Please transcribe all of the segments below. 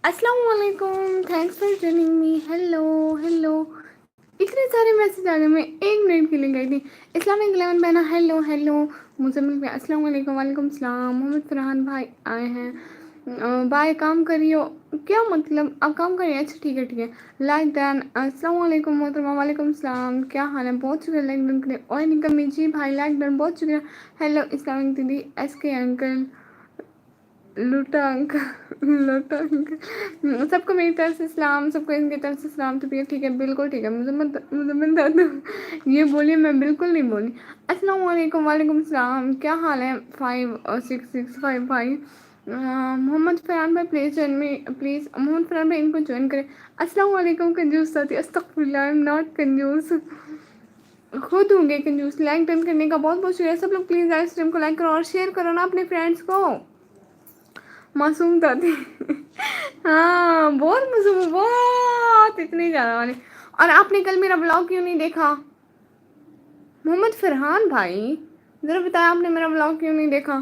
السلام علیکم, thanks for joining me. Hello hello, اتنے سارے میسج آ گئے, میں 1 منٹ کے لیے گئی تھی. اسلامک 11 بہنا ہیلو ہیلو. مزمل بھائی السلام علیکم. وعلیکم السلام. محمد فرحان بھائی آئے ہیں. بھائی کام کریو, کیا مطلب آپ کام کریے؟ اچھا ٹھیک ہے ٹھیک ہے. Like done. السلام علیکم محترمہ. وعلیکم السلام. کیا حال ہے؟ بہت شکریہ لائک ڈن کے لیے. اور نکمی جی بھائی لائک ڈن, بہت شکریہ. ہیلو اسلامک دیدی, ایس کے انکل, لوٹا انکل, لوٹا انکل, سب کو میری طرف سے سلام, سب کو ان کی طرف سے سلام. تو ٹھیک ہے, بالکل ٹھیک ہے. مزمن دادو یہ بولیے, میں بالکل نہیں بولی. السلام علیکم. وعلیکم السلام. کیا حال ہے؟ 5665. محمد فرحان بھائی پلیز جوائن می, پلیز محمد فرحان بھائی ان کو جوائن کریں. السلام علیکم کنجوس ساتھی. استغفر اللہ, آئی ایم ناٹ کنجوس, خود ہوں گے کنجوس. لائک ڈن کرنے کا بہت بہت شکریہ. سب لوگ پلیز آئے اسٹریم کو لائک کرو اور شیئر کرو نا اپنے فرینڈس کو. معصوم دادی ہاں بہت معصوم ہوں, بہت, اتنی زیادہ والی. اور آپ نے کل میرا بلاگ کیوں نہیں دیکھا؟ محمد فرحان بھائی ذرا بتایا, آپ نے میرا بلاگ کیوں نہیں دیکھا؟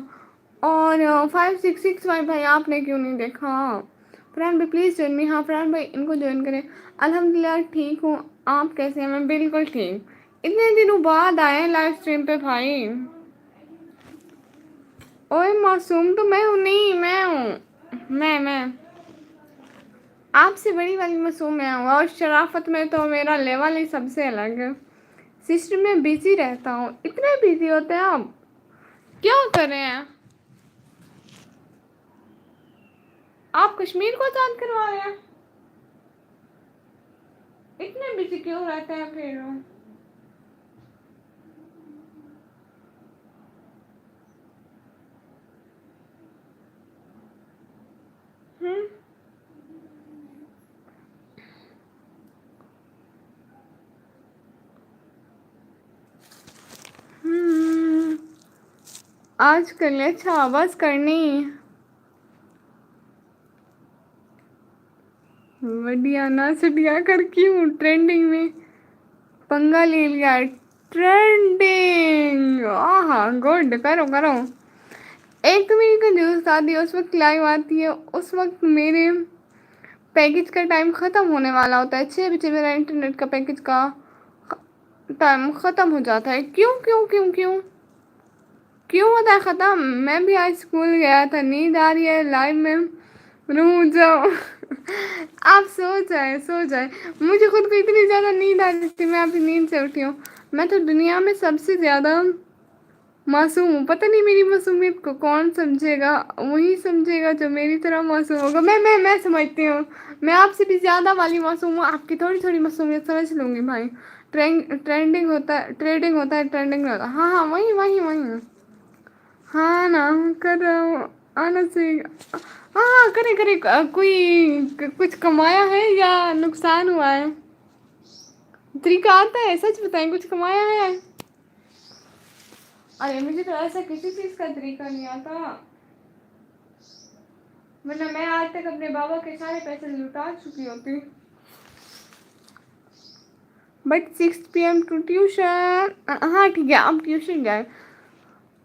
اور 5665 بھائی آپ نے کیوں نہیں دیکھا؟ فرحان بھائی پلیز جوائن می. ہاں فرحان بھائی ان کو جوائن کریں. الحمدللہ ٹھیک ہوں, آپ کیسے ہیں؟ میں بالکل ٹھیک. اتنے دنوں بعد آئے ہیں لائیو اسٹریم پہ بھائی. اوئے معصوم تو میں ہوں نہیں, میں ہوں, میں آپ سے بڑی والی معصوم میں ہوں. اور شرافت میں تو میرا لیول ہی سب سے الگ ہے. سسٹر میں بزی رہتا ہوں. اتنے بزی ہوتے ہیں آپ, کیا کر رہے ہیں آپ؟ کشمیر کو آزاد کروا رہے ہیں؟ اتنے بزی کیوں رہتے ہیں پھر؟ ہم آج کل اچھا آواز کرنی وڈیا نہ سٹیا کر کیوں ٹرینڈنگ میں پنگا لے لیا. ٹرینڈنگ, ہاں گڈ, کرو کرو. ایک تو میری کنجوس دادی اس وقت لائیو آتی ہے, اس وقت میرے پیکج کا ٹائم ختم ہونے والا ہوتا ہے. 6 بجے میرا انٹرنیٹ کا پیکج کا ٹائم ختم ہو جاتا ہے. کیوں کیوں کیوں کیوں کیوں ہوتا ہے ختم؟ میں بھی آج اسکول گیا تھا. نیند آ رہی ہے لائو میں, روح جاؤ. آپ سو جائے. مجھے خود کو اتنی زیادہ نیند آ رہی تھی, میں ابھی نیند سے اٹھی ہوں. میں تو دنیا میں سب سے زیادہ معصوم ہوں. پتہ نہیں میری معصومیت کو کون سمجھے گا, وہی سمجھے گا جو میری طرح معصوم ہوگا. میں سمجھتی ہوں میں آپ سے بھی زیادہ والی معصوم ہوں. آپ کی تھوڑی تھوڑی معصومیت سمجھ لوں گی بھائی. ٹرینڈنگ ہوتا ہے, ٹریڈنگ ہوتا ہے, ٹرینڈنگ نہیں ہوتا. ہاں ہاں وہی. ہاں نا کر رہا ہوں, آنا چاہیے. ہاں کرے کوئی کچھ کمایا ہے یا نقصان ہوا ہے؟ طریقہ آتا ہے, سچ بتائیں کچھ کمایا ہے؟ ارے مجھے تو ایسا کسی چیز کا طریقہ نہیں آتا, ورنہ میں آج تک اپنے بابا کے سارے پیسے لوٹا چکی ہوتی. But 6 PM to tuition. ہاں ٹھیک ہے, آپ ٹیوشن جائیں.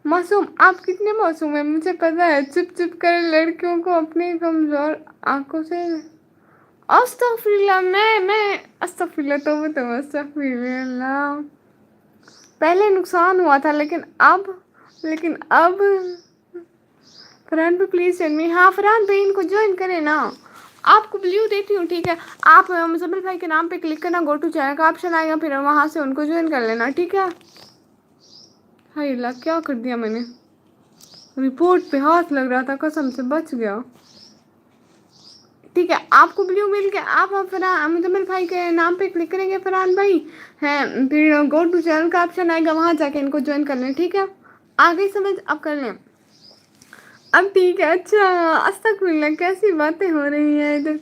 معصوم آپ کتنے معصوم ہیں مجھے پتا ہے. چپ چپ کر لڑکیوں کو اپنی کمزور آنکھوں سے. استغفر اللہ. میں استغفر اللہ, توبہ استغفر اللہ. پہلے نقصان ہوا تھا لیکن اب فرحان بھی پلیز سینڈ می. ہاں فرحان بھائی ان کو جوائن کرے نا. آپ کو بلیو دیتی ہوں ٹھیک ہے. آپ مزمل بھائی کے نام پہ کلک کرنا, گو ٹو چینل کا آپشن آئے گا, پھر وہاں سے ان کو جوائن کر لینا ٹھیک ہے. ہائی اللہ کیا کر دیا میں نے, رپورٹ پہ ہاتھ لگ رہا تھا, قسم سے بچ گیا. ٹھیک ہے آپ کو بلیو مل کے آپ مزمل بھائی کے نام پہ کلک کریں گے فرحان بھائی ہیں, پھر گو ٹو چینل کا آپشن آئے گا, وہاں جا کے ان کو جوائن کر لیں ٹھیک ہے. آگے سمجھ اب کر لیں. اب ٹھیک ہے. اچھا استغفر اللہ, کیسی باتیں ہو رہی ہیں ادھر.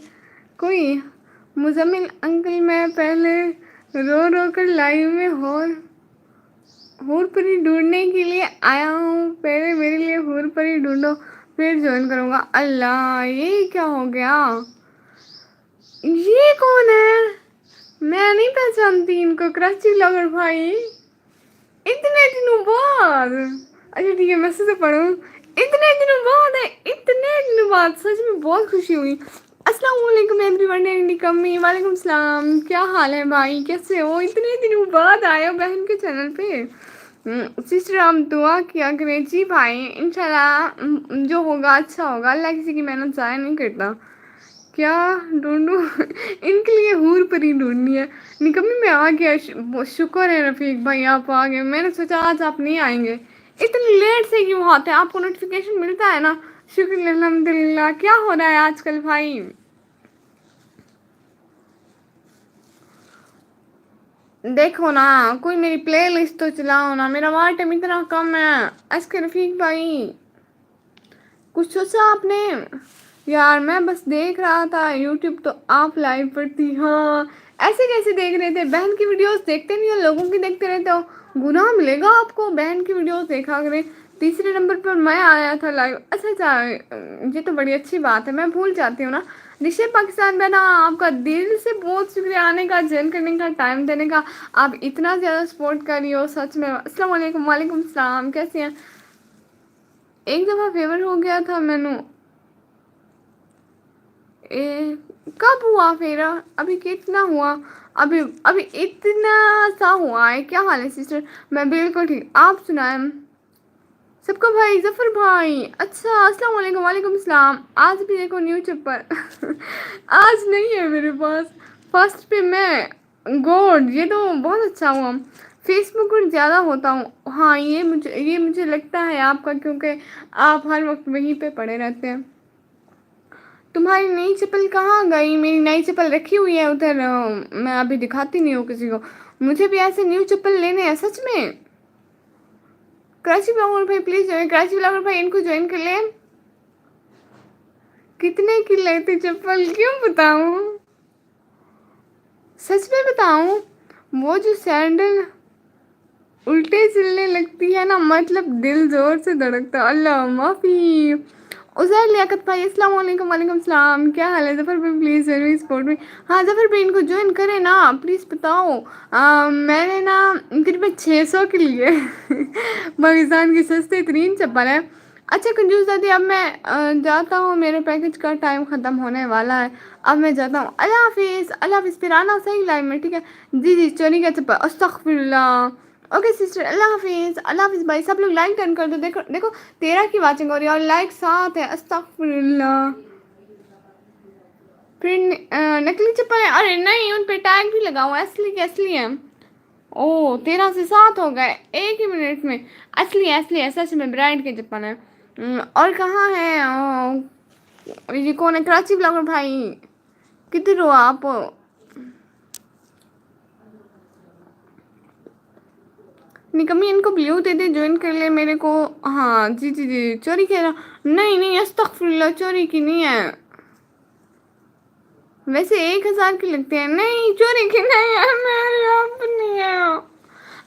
کوئی مزمل انکل میں پہلے رو رو کر لائیو میں حور پری ڈھونڈنے کے لیے آیا ہوں. پہلے میرے لیے حور پری ڈھونڈو پھر جوائن کروں گا. اللہ یہ کیا ہو گیا, یہ کون ہے؟ میں نہیں پہچانتی ان کو. کراچی بلاگر بھائی اتنے دنوں بعد. اچھا ٹھیک ہے میسج سے پڑھوں. اتنے دنوں بعد ہے, اتنے دنوں بعد, سچ میں بہت خوشی ہوئی. अस्सलाम वालेकुम एवरीवन एंड कमी वालेकुम सलाम। क्या हाल है भाई, कैसे हो? इतने दिनों बाद आए हो बहन के चैनल पे। सिस्टर आप दुआ किया करें। जी भाई इंशाल्लाह जो होगा अच्छा होगा। अल्लाह किसी की मेहनत ज़ाया नहीं करता। क्या ढूंढूं? इनके लिए हूर परी ढूंढनी है। निकम्मी में आ गया। शुक्र है रफ़ीक भाई आप आ गए। मैंने सोचा आज आप नहीं आएंगे। इतनी लेट से क्यों आते हैं? आपको नोटिफिकेशन मिलता है ना? शुक्र अल्हम्दुलिल्लाह। क्या हो रहा है आजकल भाई? देखो ना, कोई मेरी प्ले लिस्ट तो चलाओ ना। मेरा वार टाइम इतना कम है। एसके रफीक भाई कुछ सोचा आपने? यार मैं बस देख रहा था यूट्यूब तो आप लाइव पर थी। हाँ ऐसे कैसे देख रहे थे? बहन की वीडियोस देखते नहीं हो, लोगों की देखते रहते हो। गुनाह मिलेगा आपको। बहन की वीडियोस देखा करें। तीसरे नंबर पर मैं आया था लाइव। अच्छा अच्छा, ये तो बड़ी अच्छी बात है। मैं भूल जाती हूँ ना। ऋषभ पाकिस्तान में ना, आपका दिल से बहुत शुक्रिया आने का, जॉइन करने का, टाइम देने का। आप इतना ज़्यादा सपोर्ट कर रही हो सच में। अस्सलाम वालेकुम। वालेकुम सलाम। कैसे हैं? एक दफ़ा फेवर हो गया था मैंने। ए, कब हुआ फेरा? अभी कितना हुआ? अभी अभी इतना सा हुआ है। क्या हाल है सिस्टर? मैं बिल्कुल ठीक। आप सुनाएं? सबका भाई जफर भाई। अच्छा अस्सलाम वालेकुम। वालेकुम सलाम। आज भी देखो न्यूज पर। आज नहीं है मेरे पास। फर्स्ट पे मैं गॉड, ये तो बहुत अच्छा हुआ। फेसबुक पर ज़्यादा होता हूँ। हाँ ये मुझे लगता है आपका, क्योंकि आप हर वक्त वहीं पे पड़े रहते हैं। तुम्हारी नई चप्पल कहाँ गई? मेरी नई चप्पल रखी हुई है उधर। मैं अभी दिखाती नहीं हूँ किसी को। मुझे भी ऐसे न्यू चप्पल लेने हैं सच में। कराची ब्लॉगर भाई प्लीज ज्वाइन। कराची ब्लॉगर भाई इनको ज्वाइन कर ले। कितने की लेती चप्पल? क्यों बताऊँ? सच में बताऊँ? वो जो सैंडल उल्टे चलने लगती है ना, मतलब दिल जोर से धड़कता। अल्लाह माफी। उजैर लियाकत भाई अस्सलाम वालेकुम। वालेकुम सलाम। क्या हाल है जफर भाई? प्लीज जरूर सपोर्ट में। हाँ जफर भाई इनको ज्वाइन करें ना प्लीज बताओ। मैंने ना करीबन 600 के लिए पाकिस्तान की सस्ती तरीन चप्पल है। अच्छा कंजूस दादी, अब मैं जाता हूँ। मेरे पैकेज का टाइम ख़त्म होने वाला है। अब मैं जाता हूँ। अल्लाह हाफिज़। अल्लाह हाफिज़। फिर आना सही लाइव में, ठीक है? जी जी चोरी का चप्पल। अस्तगफिरुल्लाह। ओके सिस्टर, अल्लाह हाफिज़। अल्लाह हाफिज़ भाई। सब लोग लाइक डन कर दो। देखो देखो 13 की वाचिंग हो रही है और लाइक 7 है। अस्तगफिरुल्लाह। फिर नकली चप्पल है? अरे नहीं, उन पे टैग भी लगा हुआ है। असली के असली है। ओ 13 से 7 हो गए एक ही मिनट में। असली है, असली है सच में। ब्रांड के चप्पल है। और कहाँ है ये कौन है? कराची ब्लॉगर भाई किधर हो आप? निकम्मी इनको ब्लू दे दे, ज्वाइन कर ले मेरे को। हाँ जी जी जी। चोरी कह रहा? नहीं नहीं अस्तगफिरुल्लाह, चोरी की नहीं है। वैसे 1000 के लगते हैं। नहीं चोरी की नहीं है, मेरी अपनी है।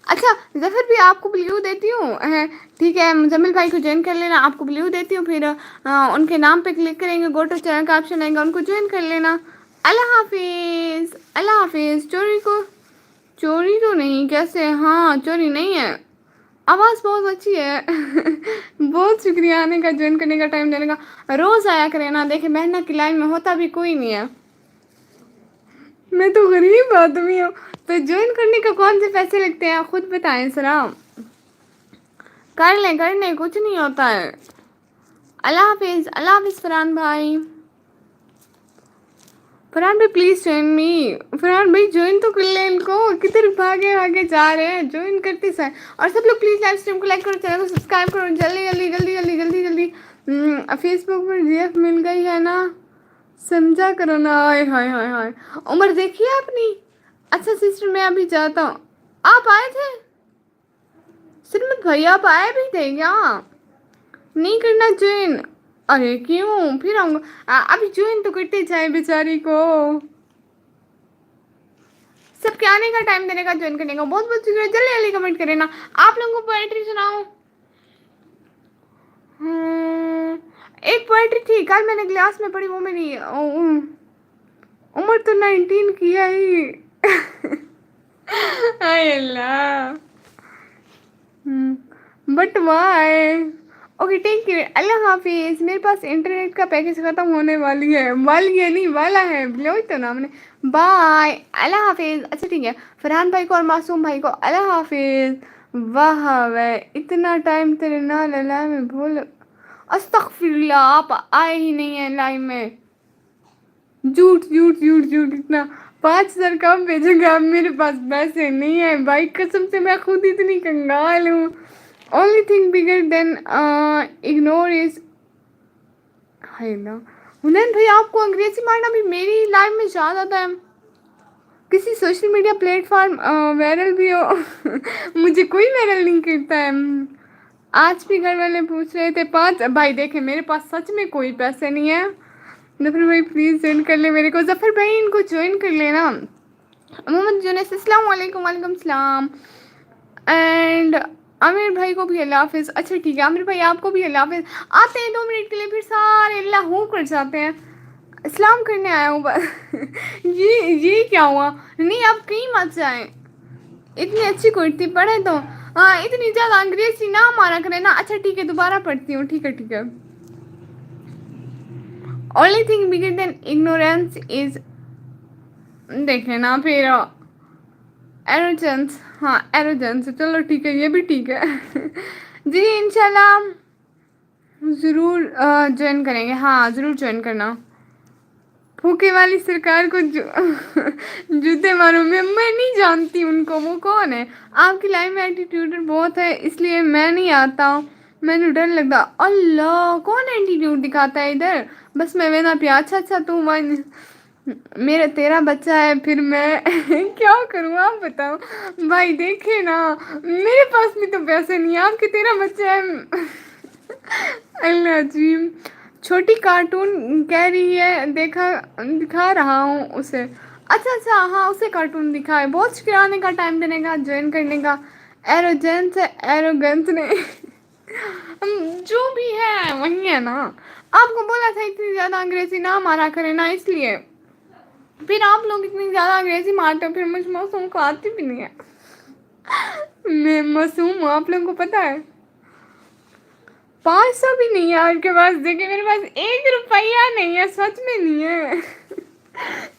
अच्छा जफर भी आपको ब्लू देती हूँ है। ठीक है मुजम्मिल भाई को ज्वाइन कर लेना। आपको ब्लू देती हूँ। फिर उनके नाम पे क्लिक करेंगे, गो टू चैनल का ऑप्शन आएगा, उनको ज्वाइन कर लेना। अल्लाह हाफिज़। अल्लाह हाफिज़। चोरी को चोरी तो नहीं, कैसे? हाँ चोरी नहीं है। आवाज़ बहुत अच्छी है। बहुत शुक्रिया आने का, ज्वाइन करने का, टाइम देने का। रोज़ आया करें ना। देखे मेहनत की लाइन में होता भी कोई नहीं है। मैं तो गरीब आदमी हूँ। तो ज्वाइन करने का कौन से पैसे लगते हैं खुद बताएं जरा। कर लें कुछ नहीं होता है। अल्लाह हाफिज़। अल्लाह हाफिज़ फरहान भाई। फरहान भाई प्लीज ज्वाइन मी। फरहान भाई ज्वाइन तो कर ले इनको। किधर भागे भागे जा रहे हैं? ज्वाइन करते सर। और सब लोग प्लीज लाइव स्ट्रीम को लाइक करो, चैनल को सब्सक्राइब करो जल्दी जल्दी जल्दी जल्दी जल्दी जल्दी। फेसबुक पर जीएफ मिल गई है ना, समझा करो ना। हाय हाय हाय हाय। उम्र देखी है अपनी? अच्छा सिस्टर मैं अभी जाता हूँ। आप आए थे? सिरमत भाई आप आए भी थे क्या? नहीं करना ज्वाइन? अरे क्यों? फिर आऊँगा। अभी ज्वाइन तो करते जाए बेचारी को। सबके आने का, टाइम देने का, ज्वाइन करने का बहुत बहुत शुक्रिया। जल्दी जल्दी कमेंट करें ना। आप लोगों को पोएट्री सुनाओ। एक पोएट्री थी कल मैंने क्लास में पढ़ी, वो मेरी उम्र तो 19 की है ही। हाय अल्लाह। But why? Okay take care, अल्लाह हाफिज़। मेरे पास इंटरनेट का पैकेज ख़त्म होने वाली है नहीं वाला है, वही तो नाम ने। बाय, अल्लाह हाफिज़। अच्छा ठीक है, फरहान भाई को और मासूम भाई को अल्लाह हाफिज़। वाह वे, इतना टाइम तेरे ना लाइव में भूल, अस्तगफिरुल्लाह, आप आए ही नहीं हैं लाइव में। झूठ झूठ झूठ झूठ, इतना 5,000 कम भेजोगे आप, मेरे पास पैसे नहीं है भाई, कसम से मैं खुद इतनी कंगाल हूँ। Only thing bigger than ignore is, हाय ना। हुनैन भाई आपको अंग्रेजी मारना भी मेरी लाइफ में ज़्यादा था। किसी सोशल मीडिया प्लेटफॉर्म वायरल भी हो मुझे कोई वायरल नहीं करता है। आज भी घर वाले पूछ रहे थे 5 भाई, देखे मेरे पास सच में कोई पैसे नहीं है। जफर भाई प्लीज़ ज्वाइन कर ले मेरे को, जफर भाई इनको ज्वाइन कर लेना। मोहम्मद जुनैस अस्सलाम वालेकुम, वालेकुम सलाम। एंड आमिर भाई को भी अल्लाह हाफिज़। अच्छा ठीक है आमिर भाई आपको भी अल्लाह हाफिज़। आते हैं 2 मिनट के लिए, फिर सारे अल्लाह हूँ कर जाते हैं। इस्लाम करने आया हूँ बस ये क्या हुआ, नहीं आप कहीं मत जाएं, इतनी अच्छी कुर्ती पढ़े तो। हाँ इतनी ज़्यादा अंग्रेजी ना मारा करे ना। अच्छा ठीक है दोबारा पढ़ती हूँ, ठीक है ठीक है। Only thing bigger then ignorance is, देखे ना फिर एरोजेंस, हाँ एरोजेंस, चलो ठीक है ये भी ठीक है जी इंशाल्लाह ज़रूर ज्वाइन करेंगे, हाँ ज़रूर ज्वाइन करना। फूके वाली सरकार को जूते मारो, मैं नहीं जानती उनको, वो कौन है। आपकी लाइफ में एटीट्यूड बहुत है इसलिए मैं नहीं आता हूँ, मैंने डर लगता। अल्लाह कौन एटीट्यूड दिखाता है इधर, बस मैं वेना पिया। अच्छा अच्छा तू मान, मेरा तेरा बच्चा है फिर मैं क्या करूँ आप बताओ भाई। देखे ना मेरे पास भी तो पैसे नहीं है, आपके तेरा बच्चा है अल्लाह अजीम। छोटी कार्टून कह रही है, देखा दिखा रहा हूँ उसे। अच्छा अच्छा हाँ उसे कार्टून दिखा है। बहुत शुक्रिया आने का, टाइम देने का, ज्वाइन करने का। एरोजेंस है एरोगेंस ने जो भी है वही है ना। आपको बोला था इतनी ज़्यादा अंग्रेजी ना मारा करे ना, इसलिए फिर आप लोग इतनी ज़्यादा अंग्रेजी मारते हो, फिर मुझ मासूम को आती भी नहीं है मैं मासूम हूँ आप लोगों को पता है। 500 भी नहीं है आपके पास, देखिए मेरे पास 1 रुपया नहीं है, सच में नहीं है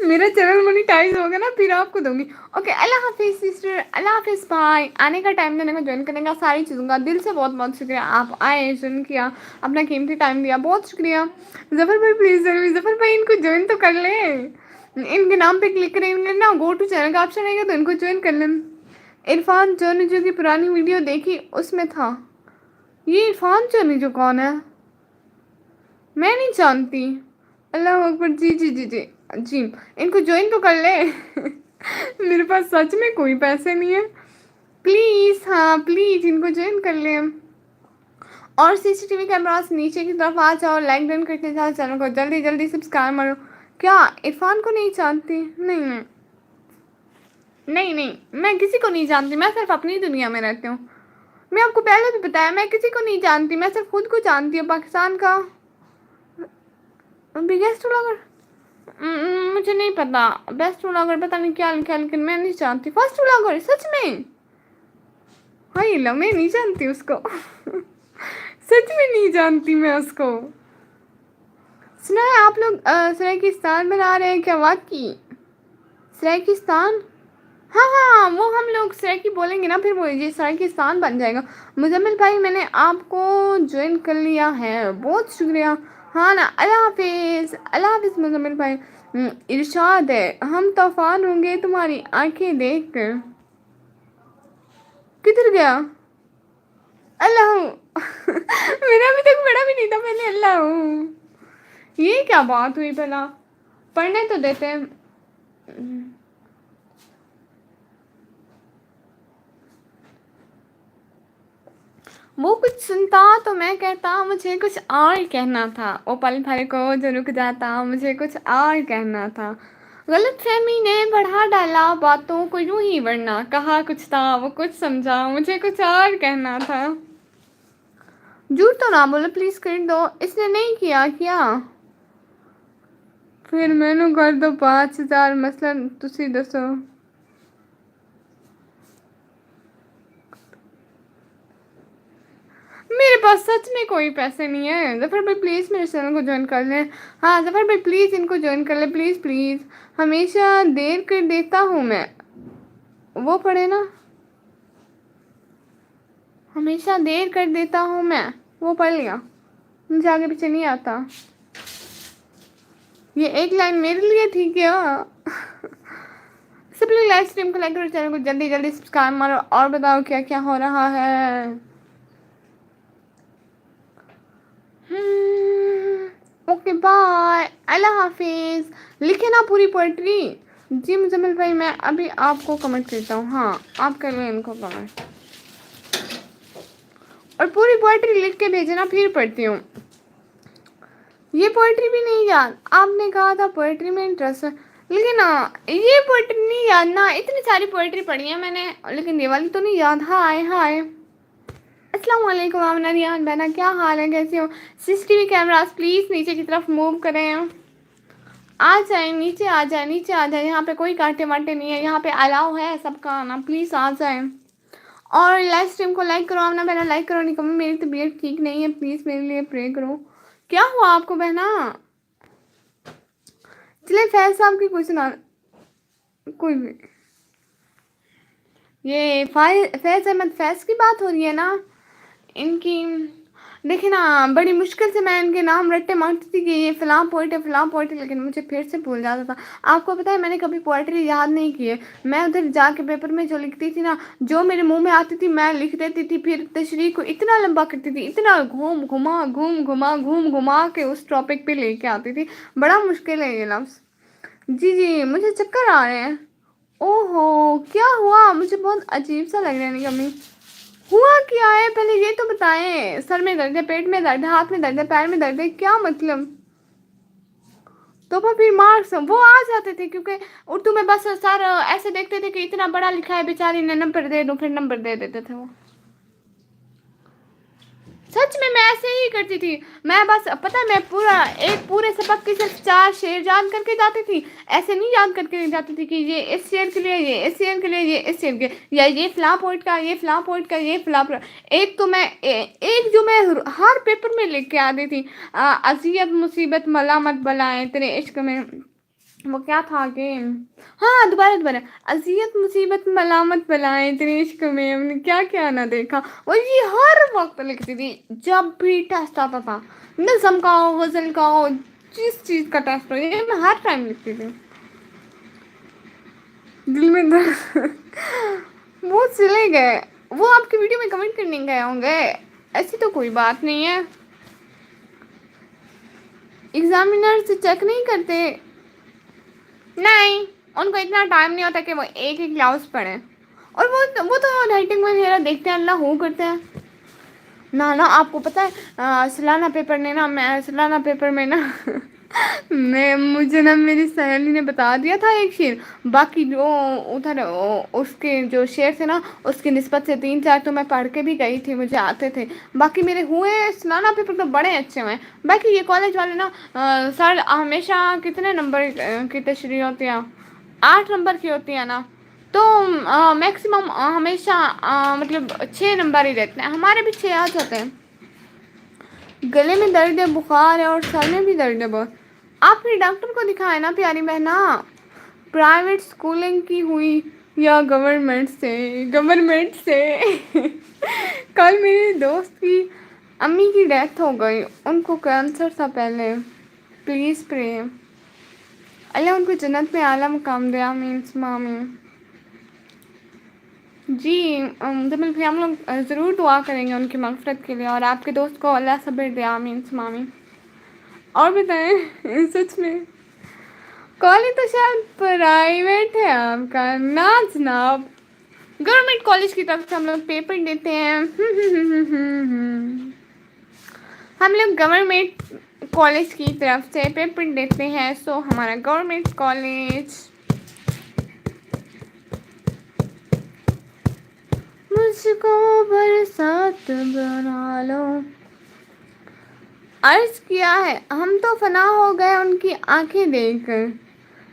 मेरा चैनल मोनिटाइज होगा ना फिर आपको दूंगी। ओके अल्लाह हाफिज़ सिस्टर, अल्लाह हाफिज़ बाय। आने का टाइम देने का, ज्वाइन करने का, सारी चीज़ों का दिल से बहुत बहुत शुक्रिया। आप आए, ज्वाइन किया, अपना कीमती टाइम दिया, बहुत शुक्रिया। जफ़र भाई प्लीज़ जफ़र भाई इनको ज्वाइन तो कर लें, इनके नाम पे क्लिक करेंगे ना, गो टू चैनल का ऑप्शन आएगा तो इनको ज्वाइन कर लें। इरफान जो की पुरानी वीडियो देखी उसमें था। ये इरफान जो कौन है, मैं नहीं जानती। अल्लाह अकबर, जी जी जी जी जी, इनको ज्वाइन तो कर ले मेरे पास सच में कोई पैसे नहीं है, प्लीज़ हाँ प्लीज़ इनको ज्वाइन कर ले। और सीसीटीवी कैमरास नीचे की तरफ आ जाओ, लाइक डन करते जाओ, चैनल को जल्दी जल्दी सब्सक्राइब मारो। क्या इरफान को नहीं जानती, नहीं नहीं नहीं नहीं, मैं किसी को नहीं जानती, मैं सिर्फ अपनी दुनिया में रहती हूँ। मैं आपको पहले भी बताया मैं किसी को नहीं जानती, मैं सिर्फ खुद को जानती हूँ। पाकिस्तान का बिगेस्ट व्लॉगर, मुझे नहीं पता, बेस्ट व्लॉगर पता नहीं क्या लिखा, लेकिन मैं नहीं जानती। फर्स्ट व्लॉगर सच में, हाय लो मैं नहीं जानती उसको सच में नहीं जानती मैं उसको। सुना है आप लोग सराइकिस्तान बना रहे हैं क्या, वाकई सराइकिस्तान? हाँ हाँ वो हम लोग सराइकी बोलेंगे ना फिर वो ये सराइकिस्तान बन जाएगा। मुजम्मिल भाई मैंने आपको ज्वाइन कर लिया है, बहुत शुक्रिया। हाँ ना, अल्लाह हाफिज़ मुजम्मिल भाई। इरशाद है हम तूफान होंगे तुम्हारी आंखें देख कर। किधर गया अल्लाह मेरा अभी तक पढ़ा भी नहीं था मैंने, अल्लाह ये क्या बात हुई भला, पढ़ने तो देते हैं। वो कुछ सुनता तो मैं कहता मुझे कुछ और कहना था, ओ पल भर को जो रुक जाता मुझे कुछ और कहना था। गलत फहमी ने बढ़ा डाला बातों को यूं ही, वरना कहा कुछ था वो कुछ समझा मुझे कुछ और कहना था। झूठ तो ना बोलो प्लीज़, कर दो, इसने नहीं किया क्या फिर मैनू कर दो 5,000 मसलन तुसी दसो। میرے پاس سچ میں کوئی پیسے نہیں ہے. ظفر بھائی پلیز میرے چینل کو جوائن کر لیں. ہاں ظفر بھائی پلیز ان کو جوائن کر لیں پلیز پلیز. ہمیشہ دیر کر دیتا ہوں میں. وہ پڑھے نا, ہمیشہ دیر کر دیتا ہوں میں. وہ پڑھ لیا, مجھے آگے پیچھے نہیں آتا. یہ ایک لائن میرے لیے ٹھیک ہے. سب لوگ لائف اسٹریم کو لائک کرو, چینل کو جلدی جلدی سبسکرائب مارو. اور بتاؤ کیا کیا ہو رہا ہے. اوکے بائے, اللہ حافظ. لکھے نا پوری پوئٹری. جی مزمل بھائی میں ابھی آپ کو کمنٹ کرتا ہوں. ہاں آپ کر لیں ان کو کمنٹ, اور پوری پوئٹری لکھ کے بھیجنا پھر پڑھتی ہوں. یہ پوئٹری بھی نہیں یاد, آپ نے کہا تھا پوئٹری میں انٹرسٹ ہے, لیکن یہ پوئٹری نہیں یاد نا. اتنی ساری پوئٹری پڑھی ہے میں نے, لیکن یہ والی تو نہیں یاد. ہائے ہائے. السلام علیکم آمنہ ریان بہنا, کیا حال ہے, کیسے ہو. C T V cameras please نیچے کی طرف موو کریں. آ جائیں نیچے, آ جائیں نیچے, آ جائیں. یہاں پہ کوئی کانٹے وانٹے نہیں ہے, یہاں پہ الاؤ ہے سب کا آنا. پلیز آ جائیں. اور لائف اسٹریم کو لائک کرو آمنہ بہنا, لائک کرو. نہیں کم میری طبیعت ٹھیک نہیں ہے, پلیز میرے لیے پرے کرو. کیا ہوا آپ کو بہنا. چلے فیض صاحب کی کوئی سنا, کوئی بھی. یہ فیض احمد فیض کی بات ہو رہی ہے نا, ان کی. دیکھیں نا بڑی مشکل سے میں ان کے نام رٹے مانگتی تھی کہ یہ فلاں پوئٹ ہے فلاں پوئٹ ہے, لیکن مجھے پھر سے بھول جاتا تھا. آپ کو پتہ ہے میں نے کبھی پوئٹری یاد نہیں کی ہے. میں ادھر جا کے پیپر میں جو لکھتی تھی نا, جو میرے منہ میں آتی تھی میں لکھ دیتی تھی. پھر تشریح کو اتنا لمبا کرتی تھی, اتنا گھوم گھما کے اس ٹاپک پہ لے کے آتی تھی. بڑا مشکل ہے یہ لفظ. جی جی مجھے چکر آ رہے ہیں. او ہو کیا ہوا, مجھے بہت عجیب سا لگ رہا ہے. نہیں کمی ہوا کیا ہے پہلے یہ تو بتائیں. سر میں درد ہے, پیٹ میں درد ہے, ہاتھ میں درد ہے, پیر میں درد ہے, کیا مطلب. تو پھر مارکس وہ آ جاتے تھے, کیونکہ اردو میں بس سر ایسے دیکھتے تھے کہ اتنا بڑا لکھا ہے بیچاری نے, نمبر دے دو, پھر نمبر دے دیتے تھے وہ. سچ میں ایسے ہی کرتی تھی. میں بس پتہ ہے میں پورے سبق کے صرف 4 شعر یاد کر کے جاتی تھی. ایسے نہیں یاد کر کے جاتی تھی کہ یہ اس شعر کے لیے, یہ اس شعر کے لیے, یہ اس شعر کے, یا یہ فلاں پوئٹ کا, یہ فلاں پوئٹ کا, یہ فلاں. ایک تو میں ایک جو میں ہر پیپر میں لکھ کے آتی تھی, اذیت مصیبت ملامت بلائیں تیرے عشق میں. وہ کیا تھا کہ, ہاں دوبارہ اذیت مصیبت ملامت بلائیں تیرے عشق میں, ہم نے کیا کیا نہ دیکھا. اور یہ ہر وقت لکھتی تھی جب بھی ٹیسٹ آتا تھا. نظم کا ہو, غزل کا ہو, جس چیز کا ٹیسٹ ہو, یہ میں ہر ٹائم لکھتی تھی. دل میں وہ چلے گئے, وہ آپ کی ویڈیو میں کمنٹ کرنے گئے ہوں گے. ایسی تو کوئی بات نہیں ہے. ایگزامینر سے چیک نہیں کرتے. نہیں ان کو اتنا ٹائم نہیں ہوتا کہ وہ ایک ایک لفظ پڑھیں. اور وہ تو رائٹنگ وغیرہ دیکھتے ہیں, اللہ ہو کرتے ہیں. نہ آپ کو پتہ ہے سالانہ پیپر نے نا, میں سالانہ پیپر میں نا مجھے نا میری سہیلی نے بتا دیا تھا ایک شعر. باقی جو ادھر اس کے جو شعر تھے نا, اس کی نسبت سے 3-4 تو میں پڑھ کے بھی گئی تھی, مجھے آتے تھے. باقی میرے ہوئے سالانہ پیپر تو بڑے اچھے ہوئے. باقی یہ کالج والے نا سر ہمیشہ کتنے نمبر کی تشریح ہوتی ہے, 8 نمبر کی ہوتی ہے نا, تو میکسیمم ہمیشہ مطلب 6 نمبر ہی رہتے ہیں. ہمارے بھی 6 آ جاتے ہیں. گلے میں درد ہے, بخار ہے, اور سر میں بھی درد ہے بہت. آپ پھر ڈاکٹر کو دکھائے نا پیاری بہنا. پرائیویٹ اسکولنگ کی ہوئی یا گورنمنٹ سے کل میری دوست کی امی کی ڈیتھ ہو گئی. ان کو کینسر تھا پہلے. پلیز پرے, اللہ ان کو جنت میں اعلیٰ مقام دے. آمین ثم آمین. جی مطلب ہم لوگ ضرور دعا کریں گے ان کی مغفرت کے لیے, اور آپ کے دوست کو اللہ صبر دے. آمین ثم آمین. اور بتائیں سچ میں کالج تو شاید پرائیویٹ ہے آپ کا نا جناب. گورنمنٹ کالج کی طرف سے ہم لوگ پیپر دیتے ہیں. ہم لوگ گورنمنٹ کالج کی طرف سے پیپر دیتے ہیں, سو ہمارا گورنمنٹ کالج. مجھ کو برسات بنا لو. عرض کیا ہے ہم تو فنا ہو گئے ان کی آنکھیں دیکھ کر.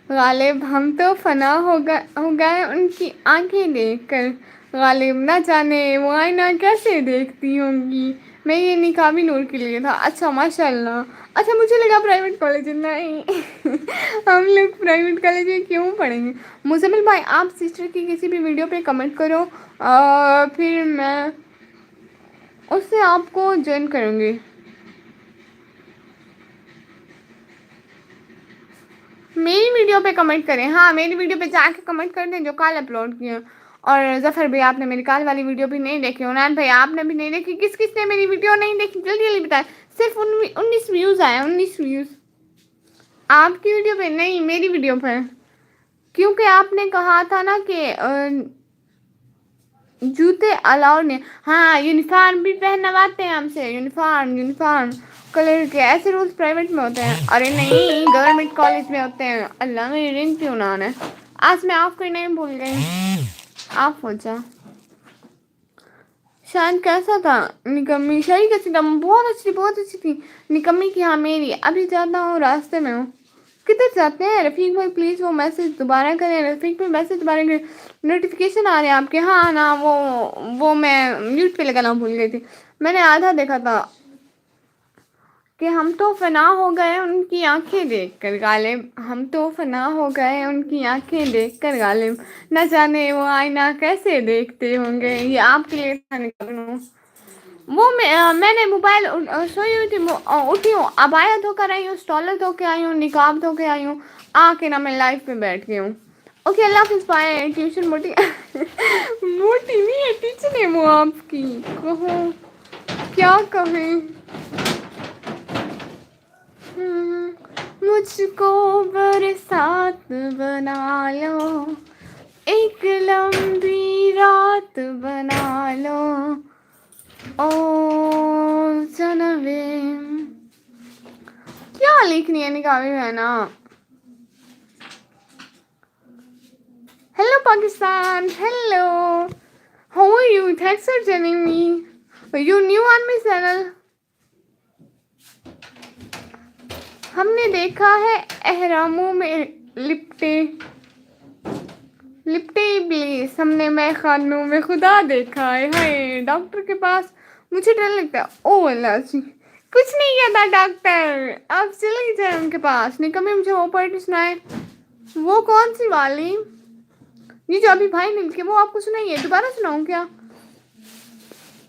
غالب ہم تو فنا ہو گئے ان کی آنکھیں دیکھ کر. غالب نہ جانے وہ آئینہ کیسے دیکھتی ہوں گی. میں یہ نقابی نور کے لیے تھا. اچھا ماشاء اللہ. اچھا مجھے لگا پرائیویٹ کالج نہیں. ہم لوگ پرائیویٹ کالج میں کیوں پڑھیں گے. مزمل بھائی آپ سسٹر کی کسی بھی ویڈیو پہ کمنٹ کرو, پھر میں اس سے آپ کو جوائن کروں گی. میری ویڈیو پہ کمنٹ کریں. ہاں میری ویڈیو پہ جا کے کمنٹ کر دیں جو کل اپلوڈ کیا. اور ظفر بھائی آپ نے میری کال والی ویڈیو بھی نہیں دیکھی. عنایت بھائی آپ نے بھی نہیں دیکھی. کس کس نے میری ویڈیو نہیں دیکھی جلدی جلدی بتائیں. صرف 19 ویوز آئے, 19 ویوز. آپ کی ویڈیو پہ نہیں, میری ویڈیو پہ. کیونکہ آپ نے کہا تھا نا کہ جوتے الاؤ نہیں. ہاں یونیفارم بھی پہنواتے ہیں ہم سے. یونیفارم کلر کے ایسے رولس پرائیویٹ میں ہوتے ہیں. ارے نہیں گورنمنٹ کالج میں ہوتے ہیں. اللہ میری رنگ کیوں نہ آنا ہے. آج میں آپ کو نہیں بھول گئی. آپ ہو جا شاید کیسا تھا نکمی شاہی کیسی تھا. بہت اچھی تھی نکمی کی. ہاں میری ابھی جاتا ہوں راستے میں ہوں. کدھر جاتے ہیں رفیق بھائی پلیز وہ میسج دوبارہ کریں. رفیق بھائی میسج دوبارہ کریں. نوٹیفیکیشن آ رہے ہیں آپ کے. ہاں نا وہ میں میوٹ پہ لگانا بھول گئی تھی. میں نے آدھا دیکھا تھا کہ ہم تو فنا ہو گئے ان کی آنکھیں دیکھ کر غالب. ہم تو فنا ہو گئے ان کی آنکھیں دیکھ کر غالب. نہ جانے وہ آئینہ کیسے دیکھتے ہوں گے. یہ آپ کے لیے تھا. وہ میں نے موبائل سوئی ہوئی تھی اٹھی ہوں. عبایا دھو کر آئی ہوں, اسٹالر دھو کے آئی ہوں, نقاب دھو کے آئی ہوں. آ کے نا میں لائف پہ بیٹھ گئی ہوں. اوکے اللہ حافظ بائے. ٹیوشن موٹی موٹی نہیں ہے ٹیچر ہے وہ آپ کی. کہو کیا کہیں. مجھ کو برسات بنا لو, ایک لمبی رات بنا لو, او جنوے. کیا لکھنی ہے نکاحی ہے نا. Hello Pakistan, hello. How are you? Thanks for joining me. You new on my channel. ہم نے دیکھا ہے احراموں میں لپٹے ابلیس. ہم نے میں خانوں میں خدا دیکھا ہے. ہائے ڈاکٹر کے پاس مجھے ڈر لگتا ہے. او اللہ جی کچھ نہیں کہتا ڈاکٹر. آپ چلے جائیں ان کے پاس. نکمی مجھے وہ پڑھ سنائے. وہ کون سی والی یہ جو ابھی بھائی نے لکھی وہ آپ کو سنائیے. دوبارہ سناؤں کیا.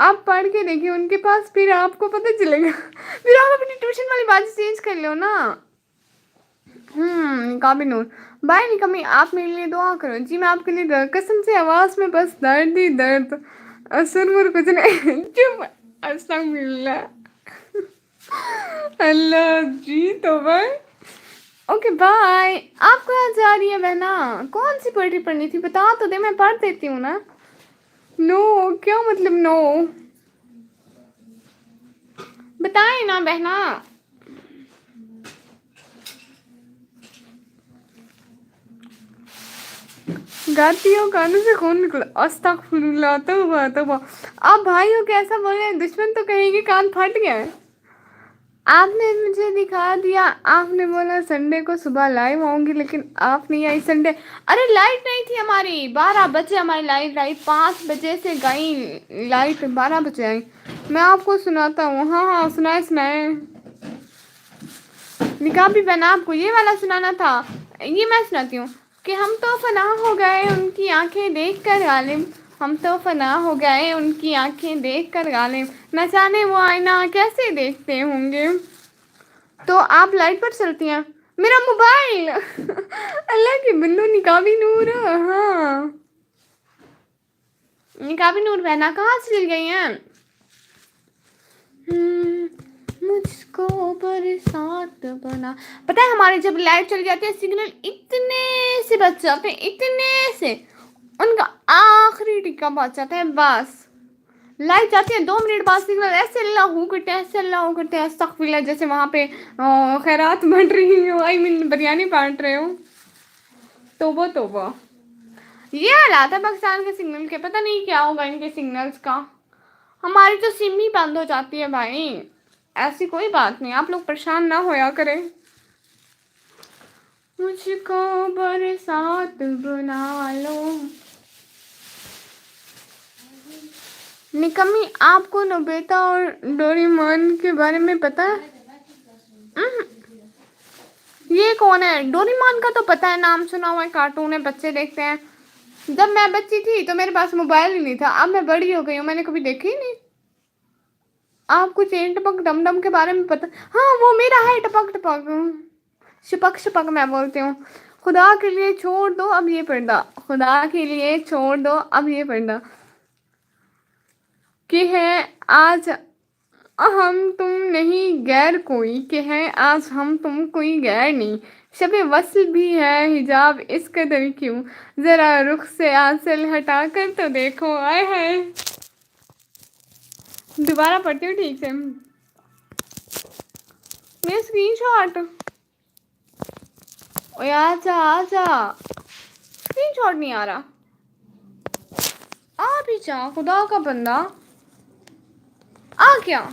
آپ پڑھ کے دیکھیں ان کے پاس, پھر آپ کو پتہ چلے گا. پھر آپ اپنی ٹیوشن والی بات چینج کر لو نا. نقابی نور بھائی نکمی آپ میرے لیے دعا کرو. جی میں آپ کے لیے قسم سے آواز میں بس درد ہی درد. سرور کچھ نہیں. چپ استغفر اللہ. اللہ جی توبہ. Okay bye. آپ کہاں جا رہی ہے بہنا. کون سی پوئٹری پڑھنی تھی بتا تو دے, میں پڑھ دیتی ہوں نا. نو کیا مطلب نو. بتائیں نا بہنا. گاتی ہو کانوں سے خون نکلا. استغفر اللہ توبہ توبہ. آپ بھائی ہو کیسا بول رہے ہیں. دشمن تو کہیں گے کان پھٹ گیا ہے. آپ نے مجھے دکھا دیا. آپ نے بولا سنڈے کو صبح لائیو آؤں گی لیکن آپ نہیں آئی سنڈے. ارے لائٹ نہیں تھی ہماری. 12 بجے ہماری لائٹ 5 بجے سے گئی لائٹ 12 بجے آئی. میں آپ کو سناتا ہوں. ہاں سنائے. نقابی بہنا آپ کو یہ والا سنانا تھا. یہ میں سناتی ہوں کہ ہم تو فنا ہو گئے ان کی آنکھیں دیکھ کر غالب. ہم تو فنا ہو گئے ان کی آنکھیں دیکھ کر غالب. نہ جانے وہ آئینہ کیسے دیکھتے ہوں گے. تو آپ لائٹ پر چلتی ہیں. میرا موبائل اللہ کی بندو نقابی نور. ہاں نقابی نور بہنا کہاں چل گئی ہیں. مجھ کو برسات بنا. پتہ ہے ہمارے جب لائٹ چلی جاتی ہے سگنل اتنے سے بچ جاتے ہیں. اتنے سے ان کا آخری ٹکا بچ جاتا ہے بس. لائٹ جاتی ہے 2 منٹ بعد سگنل ایسے اللہ کرتے ہیں استغفر اللہ. جیسے وہاں پہ خیرات بنٹ رہی ہو. بریانی بانٹ رہے ہو. توبہ. یہ حالات ہے پاکستان کے سگنل کے. پتہ نہیں کیا ہوگا ان کے سگنلز کا. ہماری تو سم ہی بند ہو جاتی ہے بھائی. ایسی کوئی بات نہیں آپ لوگ پریشان نہ ہویا کریں. مجھ کو برسات بنا لو. निकम्मी, आपको नोबिता और डोरेमोन के बारे में पता है? ये कौन है? डोरेमोन का तो पता है, नाम सुना हुआ है, कार्टून है, बच्चे देखते हैं। जब मैं बच्ची थी तो मेरे पास मोबाइल ही नहीं था, अब मैं बड़ी हो गई हूँ, मैंने कभी देखी ही नहीं। आपको चेन टपक डम डम के बारे में पता? हाँ वो मेरा है, टपक टपक, शिपक शिपक मैं बोलती हूँ। खुदा के लिए छोड़ दो अब ये पर्दा, खुदा के लिए छोड़ दो अब ये पर्दा, कि है आज हम तुम नहीं गैर कोई, कि है आज हम तुम कोई गैर नहीं, शबे वस्ल भी है हिजाब इस कदर क्यों, जरा रुख से आंचल हटा कर तो देखो, आए है। दोबारा पढ़ती हूँ ठीक से, मेरा स्क्रीनशॉट, ओए आजा आजा, स्क्रीनशॉट नहीं आ रहा, आ भी जा खुदा का बंदा, आ क्या?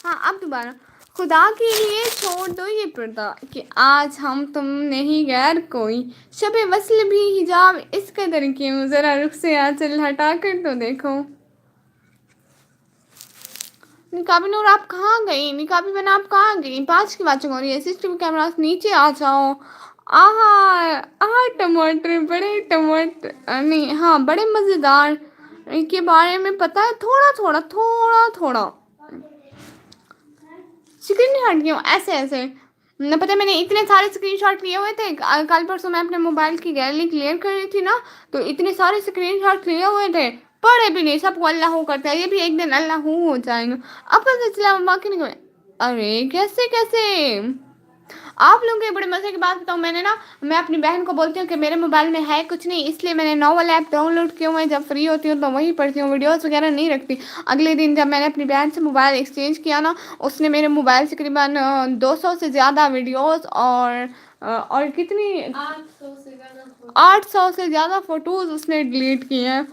हाँ अब दोबारा, खुदा के लिए छोड़ दो ये पर्दा, कि आज हम तुम नहीं गैर कोई, शबे वस्ल भी हिजाब इस कदर क्यों, जरा रुख से आंचल हटा कर तो देखो। निकाबी नूर आप कहाँ गई? निकाबी बना आप कहाँ गई? 5 की वाचिंग हो रही है, सीसीटीवी कैमरा नीचे आ जाओ। आहा, आहा टमाटर, बड़े टमाटर नहीं, हाँ बड़े मज़ेदार, के बारे में पता है थोड़ा थोड़ा थोड़ा थोड़ा। स्क्रीन क्यों ऐसे ऐसे न पता, मैंने इतने सारे स्क्रीनशॉट लिए हुए थे, कल परसों मैं अपने मोबाइल की गैलरी क्लियर कर रही थी ना, तो इतने सारे स्क्रीनशॉट लिए हुए थे, पढ़े भी नहीं, सबको अल्लाह हो करता है, ये भी एक दिन अल्लाह हो जाएंगे। अपन सिलसिला बाकी नहीं। अरे कैसे कैसे आप लोगों के बड़े मजे की बात बताऊँ, मैं अपनी बहन को बोलती हूँ कि मेरे मोबाइल में है कुछ नहीं, इसलिए मैंने नॉवल ऐप डाउनलोड किया हुआ है, जब फ्री होती हूँ तो वही पढ़ती हूँ, वीडियोस वगैरह नहीं रखती। अगले दिन जब मैंने अपनी बहन से मोबाइल एक्सचेंज किया ना, उसने मेरे मोबाइल से करीबन 200 से ज़्यादा वीडियोस और कितनी 800 से ज़्यादा फ़ोटोज़ उसने डिलीट किए हैं।